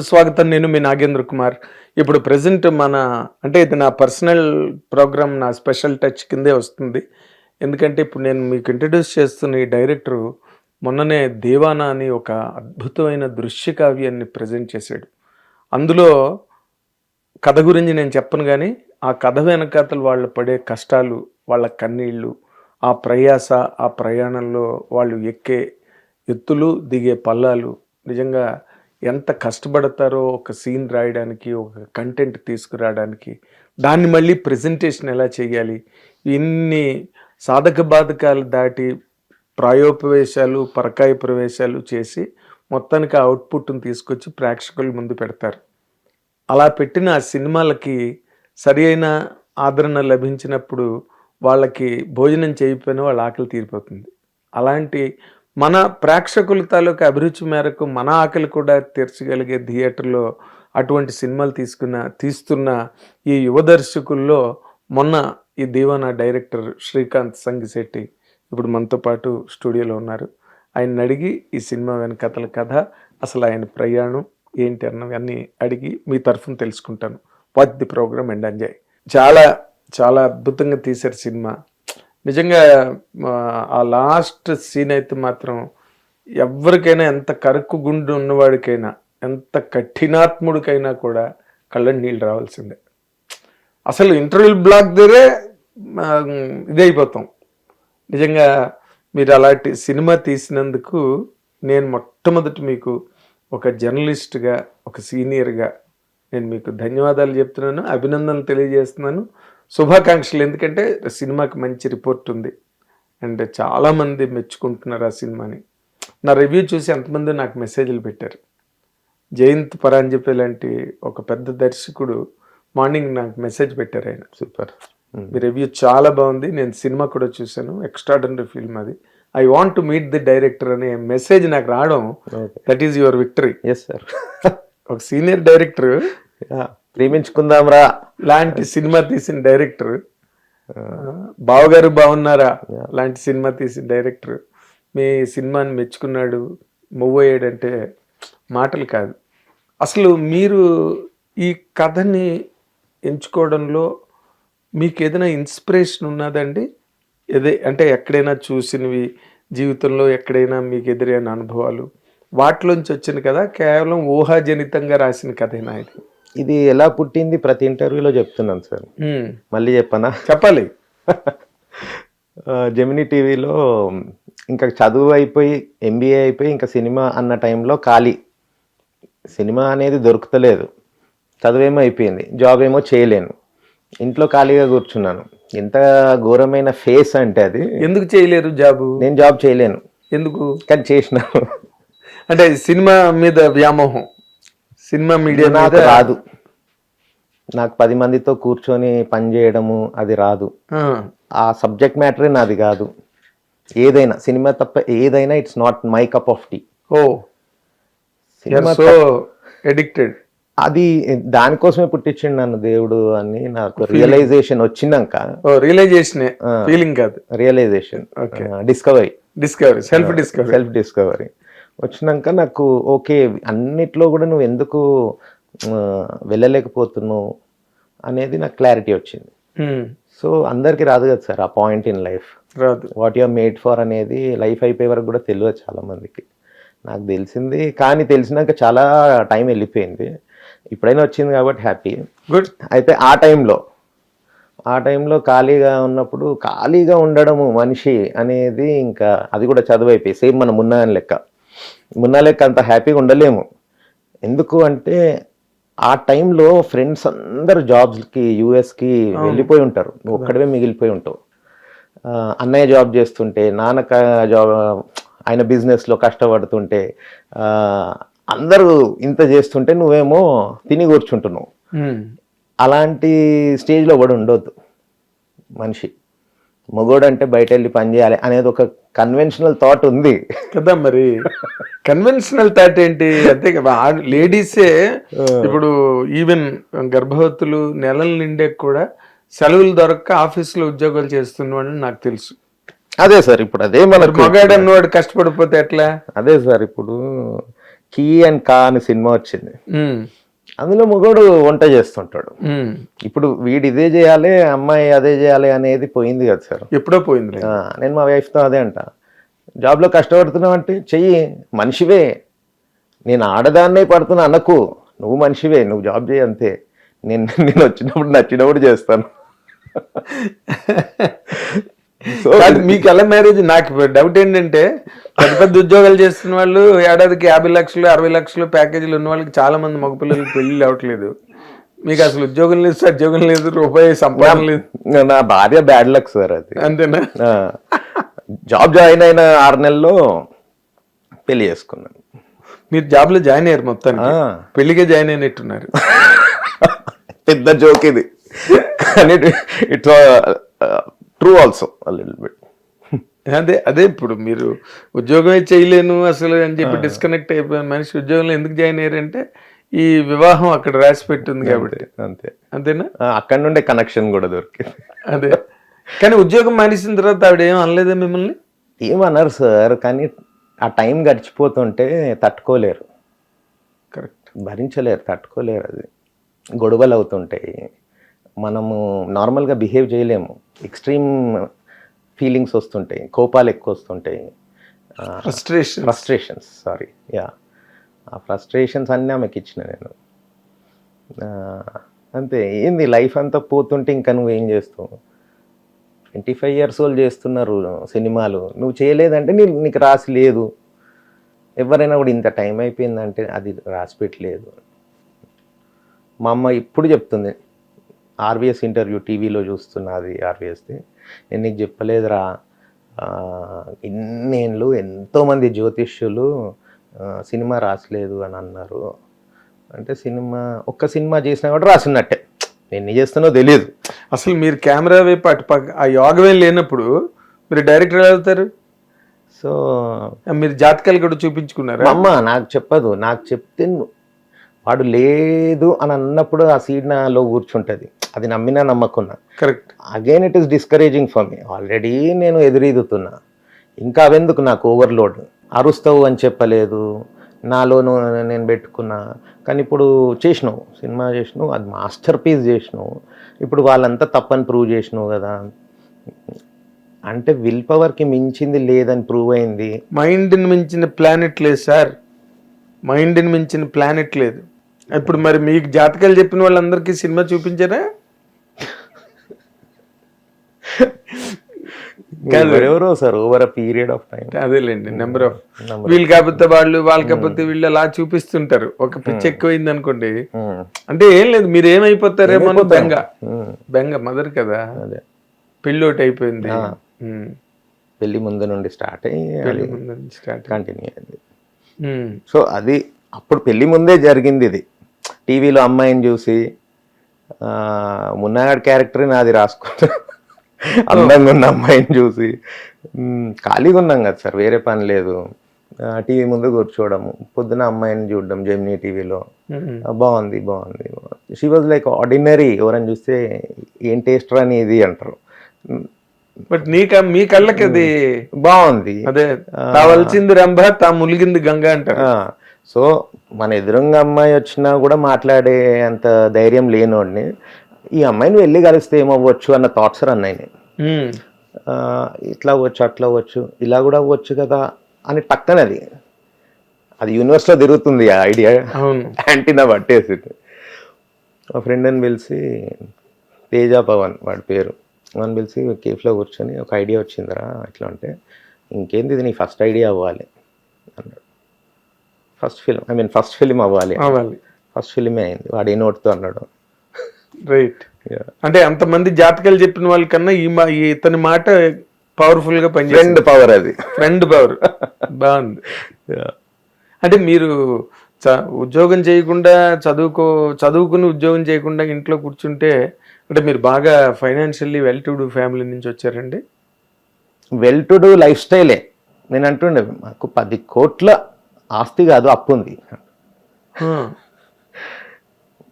స్వాగతం. నేను మీ నాగేంద్ర కుమార్. ఇప్పుడు ప్రెజెంట్ అంటే ఇది నా పర్సనల్ ప్రోగ్రామ్, నా స్పెషల్ టచ్ కిందే వస్తుంది. ఎందుకంటే ఇప్పుడు నేను మీకు ఇంట్రడ్యూస్ చేస్తున్న ఈ డైరెక్టరు మొన్ననే దేవానా అని ఒక అద్భుతమైన దృశ్య కావ్యాన్ని ప్రజెంట్ చేశాడు. అందులో కథ గురించి నేను చెప్పను, కానీ ఆ కథ వెనకాతలు వాళ్ళు పడే కష్టాలు, వాళ్ళ కన్నీళ్ళు, ఆ ప్రయాస, ఆ ప్రయాణంలో వాళ్ళు ఎక్కే ఎత్తులు, దిగే పల్లాలు, నిజంగా ఎంత కష్టపడతారో ఒక సీన్ రాయడానికి, ఒక కంటెంట్ తీసుకురావడానికి, దాన్ని మళ్ళీ ప్రజెంటేషన్ ఎలా చేయాలి, ఇన్ని సాధక బాధకాలు దాటి ప్రాయోపవేశాలు, పరకాయ ప్రవేశాలు చేసి మొత్తానికి ఆ అవుట్పుట్ని తీసుకొచ్చి ప్రేక్షకుల ముందు పెడతారు. అలా పెట్టిన ఆ సినిమాలకి సరి అయిన ఆదరణ లభించినప్పుడు వాళ్ళకి భోజనం చేయకపోయినా వాళ్ళ ఆకలి తీరిపోతుంది. అలాంటి మన ప్రేక్షకుల తాలూకు అభిరుచి మేరకు మన ఆకలి కూడా తీర్చగలిగే థియేటర్లో అటువంటి సినిమాలు తీస్తున్న ఈ యువ దర్శకుల్లో మొన్న ఈ దీవానా డైరెక్టర్ శ్రీకాంత్ సంగిశెట్టి ఇప్పుడు మనతో పాటు స్టూడియోలో ఉన్నారు. ఆయన అడిగి ఈ సినిమా వెనకథల కథ, అసలు ఆయన ప్రయాణం ఏంటి అన్నవన్నీ అడిగి మీ తరఫున తెలుసుకుంటాను. Watch the programme and enjoy. చాలా చాలా అద్భుతంగా తీశారు సినిమా. నిజంగా ఆ లాస్ట్ సీన్ అయితే మాత్రం ఎవరికైనా, ఎంత కరుకు గుండు ఉన్నవాడికైనా, ఎంత కఠినాత్ముడికైనా కూడా కళ్ళని నీళ్ళు రావాల్సిందే. అసలు ఇంటర్వెల్ బ్లాక్ దగ్గరే ఇదైపోతాం. నిజంగా మీరు అలాంటి సినిమా తీసినందుకు నేను మొట్టమొదటి మీకు ఒక జర్నలిస్ట్గా, ఒక సీనియర్గా నేను మీకు ధన్యవాదాలు చెప్తున్నాను, అభినందనలు తెలియజేస్తున్నాను, శుభాకాంక్షలు. ఎందుకంటే సినిమాకి మంచి రిపోర్ట్ ఉంది అండ్ చాలామంది మెచ్చుకుంటున్నారు ఆ సినిమాని. నా రివ్యూ చూసి ఎంతమంది నాకు మెసేజ్లు పెట్టారు. జయంత్ పరాంజపే లాంటి ఒక పెద్ద దర్శకుడు మార్నింగ్ నాకు మెసేజ్ పెట్టారు. ఆయన సూపర్, మీ రివ్యూ చాలా బాగుంది, నేను సినిమా కూడా చూశాను, ఎక్స్ట్రాడనరీ ఫిల్మ్, అది I want to meet the director అనే మెసేజ్ నాకు రావడం, that is your victory. Yes sir. ఒక సీనియర్ డైరెక్టర్, ప్రేమించుకుందాం రా లాంటి సినిమా తీసిన డైరెక్టర్, బావగారు బాగున్నారా లాంటి సినిమా తీసిన డైరెక్టర్ మీ సినిమాని మెచ్చుకున్నాడు, మూవ్ అయ్యాడంటే మాటలు కాదు. అసలు మీరు ఈ కథని ఎంచుకోవడంలో మీకు ఏదైనా ఇన్స్పిరేషన్ ఉన్నదండి? అంటే ఎక్కడైనా చూసినవి, జీవితంలో ఎక్కడైనా మీకు ఎదురైన అనుభవాలు, వాటిలోంచి వచ్చిన కదా, కేవలం ఊహాజనితంగా రాసిన కథేనా ఇది? ఇది ఎలా పుట్టింది ప్రతి ఇంటర్వ్యూలో చెప్తున్నాను సార్. మళ్ళీ చెప్పనా? చెప్పాలి. జెమినీ టీవీలో ఇంకా చదువు అయిపోయి, ఎంబీఏ అయిపోయి, ఇంకా సినిమా అన్న టైంలో ఖాళీ, సినిమా అనేది దొరుకుతలేదు, చదువేమో అయిపోయింది, జాబ్ ఏమో చేయలేను, ఇంట్లో ఖాళీగా కూర్చున్నాను. ఎంత ఘోరమైన ఫేస్ అంటే అది. ఎందుకు చేయలేరు జాబు? నేను జాబ్ చేయలేను. ఎందుకు? కానీ చేసినాను. అంటే సినిమా మీద వ్యామోహం, సినిమా మీడియా నాకు రాదు. నాకు 10 మందితో కూర్చొని పని చేయడము అది రాదు. ఆ సబ్జెక్ట్ మ్యాటరే నాది కాదు. ఏదైనా సినిమా తప్ప ఏదైనా it's not my cup of tea. Oh, cinema so addicted. అది దానికోసమే పుట్టించిండు నన్ను దేవుడు అని నాకు రియలైజేషన్ వచ్చినాక. రియలైజేషన్, ఫీలింగ్ కాదు, రియలైజేషన్, డిస్కవరీ, సెల్ఫ్ డిస్కవరీ వచ్చినాక నాకు ఓకే, అన్నిట్లో కూడా నువ్వు ఎందుకు వెళ్ళలేకపోతున్నావు అనేది నాకు క్లారిటీ వచ్చింది. సో అందరికి రాదు కదా సార్ ఆ పాయింట్ ఇన్ లైఫ్, రాదు. వాట్ యూఆర్ మేడ్ ఫర్ అనేది లైఫ్ అయిపోయే వరకు కూడా తెలియదు చాలా మందికి. నాకు తెలిసింది, కానీ తెలిసినాక చాలా టైం వెళ్ళిపోయింది. ఇప్పుడైనా వచ్చింది కాబట్టి హ్యాపీ. గుడ్. అయితే ఆ టైంలో ఖాళీగా ఉన్నప్పుడు, ఖాళీగా ఉండడము మనిషి అనేది, ఇంకా అది కూడా చదువు అయిపోయి, సేమ్ మన మున్నా లెక్క అంత హ్యాపీగా ఉండలేము. ఎందుకు అంటే ఆ టైంలో ఫ్రెండ్స్ అందరు జాబ్స్కి, యూఎస్కి వెళ్ళిపోయి ఉంటారు, నువ్వు ఒక్కడవే మిగిలిపోయి ఉంటావు. అన్నయ్య జాబ్ చేస్తుంటే, నాన్న జాబ్, ఆయన బిజినెస్లో కష్టపడుతుంటే, అందరూ ఇంత చేస్తుంటే నువ్వేమో తిని కూర్చుంటున్నావు. అలాంటి స్టేజ్లో కూడా ఉండొద్దు మనిషి. మగోడు అంటే బయట వెళ్ళి పని చేయాలి అనేది ఒక కన్వెన్షనల్ థాట్ ఉంది కదా. మరి కన్వెన్షనల్ థాట్ ఏంటి? అంతే కదా, లేడీసే ఇప్పుడు ఈవెన్ గర్భవతులు నెలల నిండే కూడా సెలవులు దొరక్క ఆఫీసులో ఉద్యోగాలు చేస్తున్నాడని నాకు తెలుసు. అదే సార్, ఇప్పుడు అదే మనకు మగాడు అన్నవాడు కష్టపడిపోతే ఎట్లా? అదే సార్, ఇప్పుడు కీ అండ్ కా అని సినిమా వచ్చింది. ఉమ్, అందులో మగోడు వంట చేస్తుంటాడు. ఉమ్. ఇప్పుడు వీడు ఇదే చేయాలి, అమ్మాయి అదే చేయాలి అనేది పోయింది కదా సార్. ఎప్పుడో పోయింది. నేను మా వైఫ్తో అదే అంట, జాబ్లో కష్టపడుతున్నావు అంటే చెయ్యి, మనిషివే, నేను ఆడదాన్నే పడుతున్నా అనకు, నువ్వు మనిషివే, నువ్వు జాబ్ చేయి అంతే, నేను వచ్చినప్పుడు నచ్చినప్పుడు చేస్తాను. సో కాదు, మీకు ఎలా మ్యారేజ్? నాకు డౌట్ ఏంటంటే పెద్ద పెద్ద ఉద్యోగాలు చేస్తున్న వాళ్ళు ఏడాదికి 50 లక్షలు 60 లక్షలు ప్యాకేజీలు ఉన్న వాళ్ళకి చాలా మంది మగపిల్లలకి పెళ్లి అవ్వట్లేదు. మీకు అసలు ఉద్యోగం లేదు, సద్యోగం లేదు, రూపాయి సంపాదన లేదు. నా భార్య బ్యాడ్ లక్ సార్ అది. అంతేనా? జాబ్ జాయిన్ అయిన 6 నెలల్లో పెళ్లి చేసుకున్నాను. మీరు జాబ్ లో జాయిన్ అయ్యారు, మొత్తానికి పెళ్లికే జాయిన్ అయినట్టున్నారు. పెద్ద జోక్ ఇది, కానీ it's true also little bit. అదే ఇప్పుడు మీరు ఉద్యోగమే చేయలేను అసలు అని చెప్పి డిస్కనెక్ట్ అయిపోయిన మనిషి ఉద్యోగంలో ఎందుకు జాయిన్ అయ్యారంటే ఈ వివాహం అక్కడ రాసి పెట్టింది కాబట్టి. అంతే. అంతేనా? అక్కడ నుండే కనెక్షన్ కూడా దొరికింది. అదే. కానీ ఉద్యోగం మానేసిన తర్వాత ఆవిడ ఏం అనలేదా మిమ్మల్ని? ఏమన్నారు సార్, కానీ ఆ టైం గడిచిపోతుంటే తట్టుకోలేరు. కరెక్ట్. భరించలేరు, తట్టుకోలేరు. అది గొడవలు అవుతుంటాయి, మనము నార్మల్గా బిహేవ్ చేయలేము, ఎక్స్ట్రీమ్ ఫీలింగ్స్ వస్తుంటాయి, కోపాలు ఎక్కువ వస్తుంటాయి, ఫ్రస్ట్రేషన్స్ ఆ ఫ్రస్ట్రేషన్స్ అన్నీ ఆమెకి ఇచ్చిన నేను. అంతే. ఏంది లైఫ్ అంతా పోతుంటే ఇంకా నువ్వేం చేస్తావు? 25 years old చేస్తున్నారు సినిమాలు, నువ్వు చేయలేదంటే నీకు రాసి లేదు. ఎవరైనా కూడా ఇంత టైం అయిపోయిందంటే అది రాసి పెట్టలేదు. మా అమ్మ ఇప్పుడు చెప్తుంది, ఆర్వీఎస్ ఇంటర్వ్యూ టీవీలో చూస్తున్నది ఆర్వీఎస్ది, నేను నీకు చెప్పలేదురా, ఇన్నేళ్ళు ఎంతోమంది జ్యోతిష్యులు సినిమా రాసలేదు అని అన్నారు అంటే, ఒక్క సినిమా చేసినా కూడా రాసినట్టే, ఎన్ని చేస్తానో తెలియదు. అసలు మీరు కెమెరా వైపు అటు ఆ యోగమే లేనప్పుడు మీరు డైరెక్టర్ అవుతారు. సో మీరు జాతకాలు కూడా చూపించుకున్నారు. అమ్మ నాకు చెప్పదు, నాకు చెప్తే వాడు లేదు అని అన్నప్పుడు ఆ సీడ్ నాలో కూర్చుంటుంది, అది నమ్మినా నమ్మకున్నా. Correct. Again it is discouraging for me. Already నేను ఎదురీదుతున్నా, ఇంకా అవెందుకు నాకు ఓవర్లోడ్. అరుస్తావు అని చెప్పలేదు, నాలోను నేను పెట్టుకున్నా. కానీ ఇప్పుడు చేసినావు, సినిమా చేసినావు, అది మాస్టర్ పీస్ చేసినావు, ఇప్పుడు వాళ్ళంతా తప్పని ప్రూవ్ చేసినావు కదా అంటే విల్ పవర్కి మించింది లేదని ప్రూవ్ అయింది. మైండ్ని మించిన ప్లానెట్ లేదు సార్, మైండ్ని మించిన ప్లానెట్ లేదు. ఇప్పుడు మరి మీకు జాతకాలు చెప్పిన వాళ్ళందరికీ సినిమా చూపించారా? ఎవరెవరో sir over a period of time. అదేలేండి, నెంబర్ ఆఫ్. వీళ్ళు కాకపోతే వాళ్ళు, వాళ్ళు కాకపోతే వీళ్ళు అలా చూపిస్తుంటారు. ఒక పిచ్చి ఎక్కువైంది అనుకోండి, అంటే ఏం లేదు, మీరు ఏమైపోతారేమో బెంగ మదర్ కదా. అదే పెళ్ళి ఒకటి అయిపోయింది, పెళ్లి ముందు నుండి స్టార్ట్ అయ్యి కంటిన్యూ అయింది. సో అది అప్పుడు పెళ్లి ముందే జరిగింది. ఇది టీవీలో అమ్మాయిని చూసి మున్నాగాడి క్యారెక్టర్ నాది రాసుకుంటా, అందంగా ఉన్న అమ్మాయిని చూసి ఖాళీగా ఉన్నాం కదా సార్, వేరే పని లేదు, టీవీ ముందు కూర్చోవడము, పొద్దున అమ్మాయిని చూడడం జెమినీ టీవీలో, బాగుంది బాగుంది. షీ వాజ్ లైక్ ఆర్డినరీ, ఎవరైనా చూస్తే ఏం టేస్ట్ అని ఇది అంటారు, బట్ మీ కళ్ళకి అది బాగుంది. అదే కావాల్సింది రంభ, తా ములిగింది గంగా అంటారు. సో మన ఎదురుగా అమ్మాయి వచ్చినా కూడా మాట్లాడే అంత ధైర్యం లేనోడిని, ఈ అమ్మాయిని వెళ్ళి కలిస్తే ఏమవ్వచ్చు అన్న థాట్స్ అన్నాయి. ఇట్లా అవ్వచ్చు, అట్లా అవ్వచ్చు, ఇలా కూడా అవ్వచ్చు కదా అని పక్కన అది యూనివర్స్లో తిరుగుతుంది ఆ ఐడియా, యాంటీనా పట్టేసి. మా ఫ్రెండ్ అని పిలిచి, తేజ పవన్ వాడి పేరు, అని పిలిచి కేఫ్లో కూర్చొని ఒక ఐడియా వచ్చిందిరా ఇట్లా అంటే, ఇంకేంది ఇది నీ ఫస్ట్ ఐడియా అవ్వాలి అన్నాడు. ఫస్ట్ ఫిలిం అవ్వాలి, ఫస్ట్ ఫిలిమే అయింది. వాడు ఏ నోట్తో అన్నాడు. రైట్. అంటే అంతమంది జాతకాలు చెప్పిన వాళ్ళకన్నా ఇతని మాట పవర్ఫుల్ గా పనిచేస్తుంది. ఫ్రెండ్ పవర్, అది ఫ్రెండ్ పవర్. బాగుంది. అంటే మీరు ఉద్యోగం చేయకుండా చదువుకుని ఉద్యోగం చేయకుండా ఇంట్లో కూర్చుంటే, అంటే మీరు బాగా financially well to do family నుంచి వచ్చారండి? వెల్ టు డూ లైఫ్ స్టైలే. నేను అంటుండే, మాకు 10 కోట్ల ఆస్తి కాదు, అప్పు ఉంది.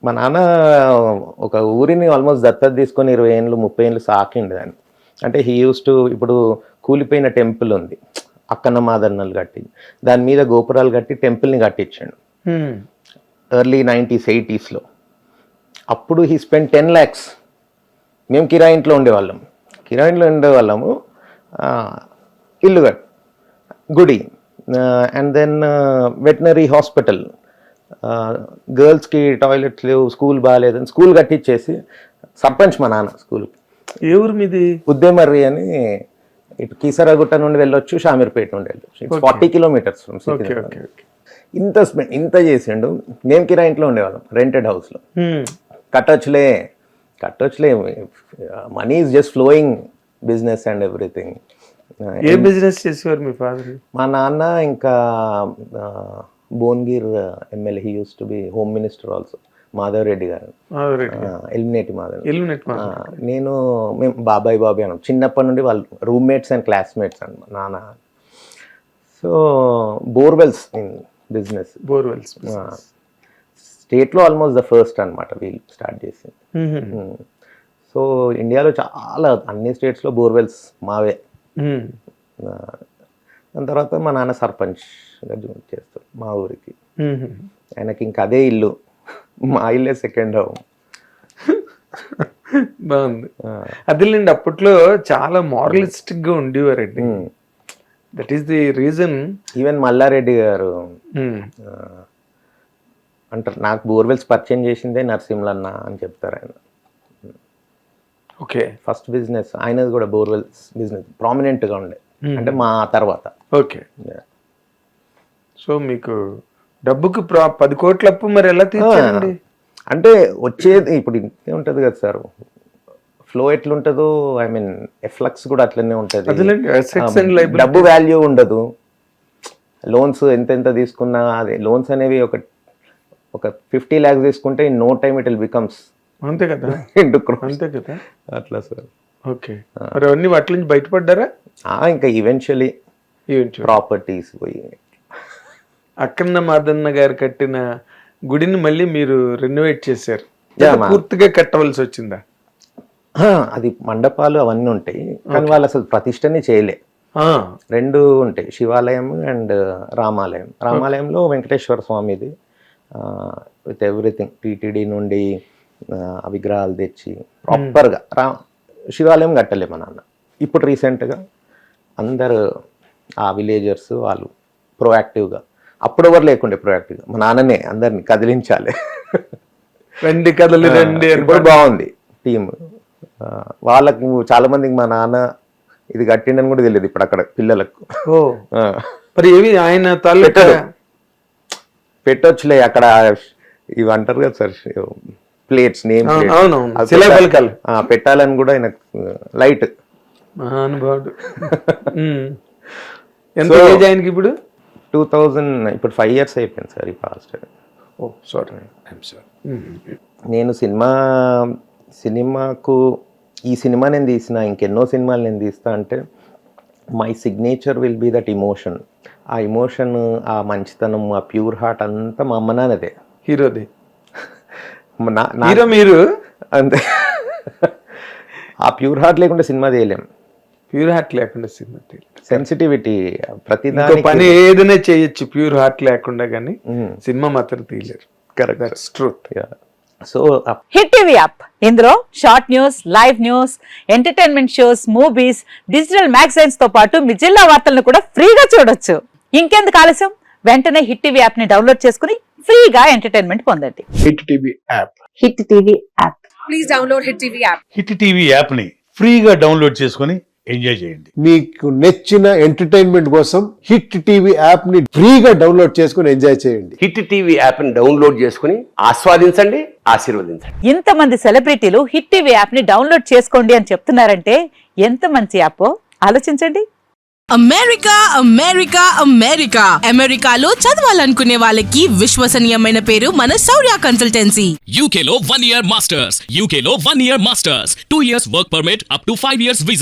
మా నాన్న ఒక ఊరిని ఆల్మోస్ట్ దత్తత తీసుకొని 20 ఏళ్ళు 30 ఏళ్ళు సాకిండు దాన్ని. అంటే హీ యూస్ టు, ఇప్పుడు కూలిపోయిన టెంపుల్ ఉంది, అక్కన్న మాదన్నలు కట్టి దాని మీద గోపురాలు కట్టి టెంపుల్ని కట్టించాడు ఎర్లీ 90s 80sలో. అప్పుడు హీ స్పెండ్ 10 lakhs. మేము కిరాయి ఇంట్లో ఉండేవాళ్ళము ఇల్లు గుడి, అండ్ దెన్ వెటనరీ హాస్పిటల్, గర్ల్స్కి టాయిలెట్స్ లేవు, స్కూల్ బాగాలేదని స్కూల్ కట్టించేసి సర్పంచ్ మా నాన్న స్కూల్. ఏ ఊరు మీది? ఉద్దేమర్రి అని, ఇటు కీసరాగుట్ట నుండి వెళ్ళొచ్చు, షామీర్పేట నుండి వెళ్ళొచ్చు. 40 kilometers ఫ్రమ్ సికింద్రాబాద్. ఇంత చేసిండు. మేము కిరాయి ఇంట్లో ఉండేవాళ్ళం, రెంటెడ్ హౌస్లో. కట్టొచ్చులే, money is just flowing, business and everything. ఏ బిజినెస్ చేసేవారు మీ ఫాదర్? మా నాన్న ఇంకా Bhuvanagiri MLA, he use to be home minister also, Madhav Reddy garu, Elimineti Madhav. మేము బాబాయ్ అన్నాం చిన్నప్పటి నుండి. వాళ్ళు రూమ్మేట్స్ అండ్ క్లాస్మేట్స్ అండి మా నాన్న. సో బోర్వెల్స్ ఇన్ బిజినెస్, స్టేట్లో ఆల్మోస్ట్ ద ఫస్ట్ అనమాట వీళ్ళు స్టార్ట్ చేసింది. సో ఇండియాలో చాలా అన్ని స్టేట్స్లో బోర్వెల్స్ మావే. దాని తర్వాత మా నాన్న సర్పంచ్గా చేస్తాడు మా ఊరికి. ఆయనకి ఇంకా అదే ఇల్లు, మా ఇల్లే సెకండ్ హోమ్. బాగుంది. అదేలేండి, అప్పట్లో చాలా మారలిస్టిక్ గా ఉండేవారండి. That is the reason. Even Malla Reddy garu అంటారు, నాకు బోర్వెల్స్ పరిచయం చేసిందే నరసింహలన్న అని చెప్తారు ఆయన. ఓకే, ఫస్ట్ బిజినెస్ ఆయనది కూడా బోర్వెల్స్ బిజినెస్ ప్రామినెంట్గా ఉండే, అంటే మా తర్వాత. ఓకే, సో మీకు డబ్బుకి 10 కోట్ల అప్పు మరి ఎలా తీర్చారండి? అంటే వచ్చేది ఇప్పుడు ఇంతే ఉంటుంది కదా సార్, ఫ్లో ఎట్లుంటుందో, ఐ మీన్ ఎఫ్లక్స్ కూడా అట్లనే ఉంటుంది. డబ్బు వాల్యూ ఉండదు. లోన్స్ ఎంత తీసుకున్నా అదే లోన్స్ అనేవి ఒక 50 lakhs తీసుకుంటే in no time it will becomes, అంతే కదా, అంతే కదా, అట్లా సార్. ఓకే, మరి అవన్నీ వాటి నుంచి బయటపడ్డారా? ఇంకా ఈవెన్చువలీ ప్రాపర్టీస్ పోయి. అక్కన్న మాదన్న గారు కట్టిన గుడిని మళ్ళీ మీరు రెనోవేట్ చేశారు, పూర్తిగా కట్టవలసి వచ్చిందా? అది మండపాలు అవన్నీ ఉంటాయి, కానీ వాళ్ళు అసలు ప్రతిష్టనే చేయలే. 2 ఉంటాయి, శివాలయం అండ్ రామాలయం. రామాలయంలో వెంకటేశ్వర స్వామిది విత్ ఎవ్రీథింగ్, టీటీడీ నుండి విగ్రహాలు తెచ్చి ప్రాపర్గా. శివాలయం కట్టలే మా నాన్న. ఇప్పుడు రీసెంట్గా అందరు ఆ విలేజర్స్ వాళ్ళు ప్రోయాక్టివ్గా, అప్పుడు ఎవరు లేకుండే ప్రోయాక్టివ్గా మా నాన్ననే అందరిని కదిలించాలి. రండి కదలి రండి. ఇప్పుడు బాగుంది టీమ్. వాళ్ళకు చాలా మందికి మా నాన్న ఇది కట్టిండని కూడా తెలియదు ఇప్పుడు అక్కడ పిల్లలకు. మరి ఏవి ఆయన పెట్టొచ్చులే అక్కడ, ఇవి అంటారు కదా సార్ ప్లేట్స్, నేమ్ పెట్టాలని కూడా ఆయన లైట్. ఎంత ఏజ్ ఆయనకి ఇప్పుడు? 2000, ఇప్పుడు 5 years అయిపోయింది సార్ ఈ పాస్ట్. నేను సినిమాకు ఈ సినిమా నేను తీసిన, ఇంకెన్నో సినిమాలు నేను తీస్తా అంటే my signature will be that emotion. ఆ ఇమోషన్, ఆ మంచితనం, ఆ ప్యూర్ హార్ట్ అంతా మా అమ్మ నాన్నదే. హీరోది మీరు అంతే. ఆ ప్యూర్ హార్ట్ లేకుండా సినిమా తీయలేం. ప్యూర్ హార్ట్ లేకుండా సినిమా తీయలేం. సెన్సిటివిటీ, ప్రతిదాని పని ఏదైనా చేయొచ్చు, ప్యూర్ హార్ట్ లేకుండా కానీ సినిమా మాత్రం తీయలేరు. Correct, that's truth. So hit TV app, ఇందులో short news, live news, entertainment shows, movies, digital magazines తో పాటు మీ జిల్లా వార్తలను కూడా ఫ్రీగా చూడొచ్చు. ఇంకెందుకు ఆలస్యం, వెంటనే హిట్ టీవీ యాప్ ని డౌన్లోడ్ చేసుకుని ఫ్రీగా ఎంటర్టైన్మెంట్ పొందండి. Hit TV app, hit TV app, please download hit TV app. Hit TV app ని ఫ్రీగా డౌన్లోడ్ చేసుకుని ఎంజాయ్ చేయండి. మీకు నచ్చిన ఎంటర్టైన్మెంట్ కోసం హిట్ టీవీ యాప్ ని ఫ్రీగా డౌన్లోడ్ చేసుకుని ఎంజాయ్ చేయండి. హిట్ టీవీ యాప్ ని డౌన్లోడ్ చేసుకుని ఆస్వాదించండి, ఆశీర్వదించండి. ఇంతమంది సెలబ్రిటీలు హిట్ టీవీ యాప్ ని డౌన్లోడ్ చేసుకోండి అని చెప్తున్నారంటే ఎంత మంచి యాప్ ఆలోచించండి. అమెరికా అమెరికాలో చదవాలనుకునే వాళ్ళకి విశ్వసనీయమైన పేరు మన శౌర్య కన్సల్టెన్సీ. UK లో 1 year masters, UK లో 1 year masters, 2 years work permit up to 5 years visa.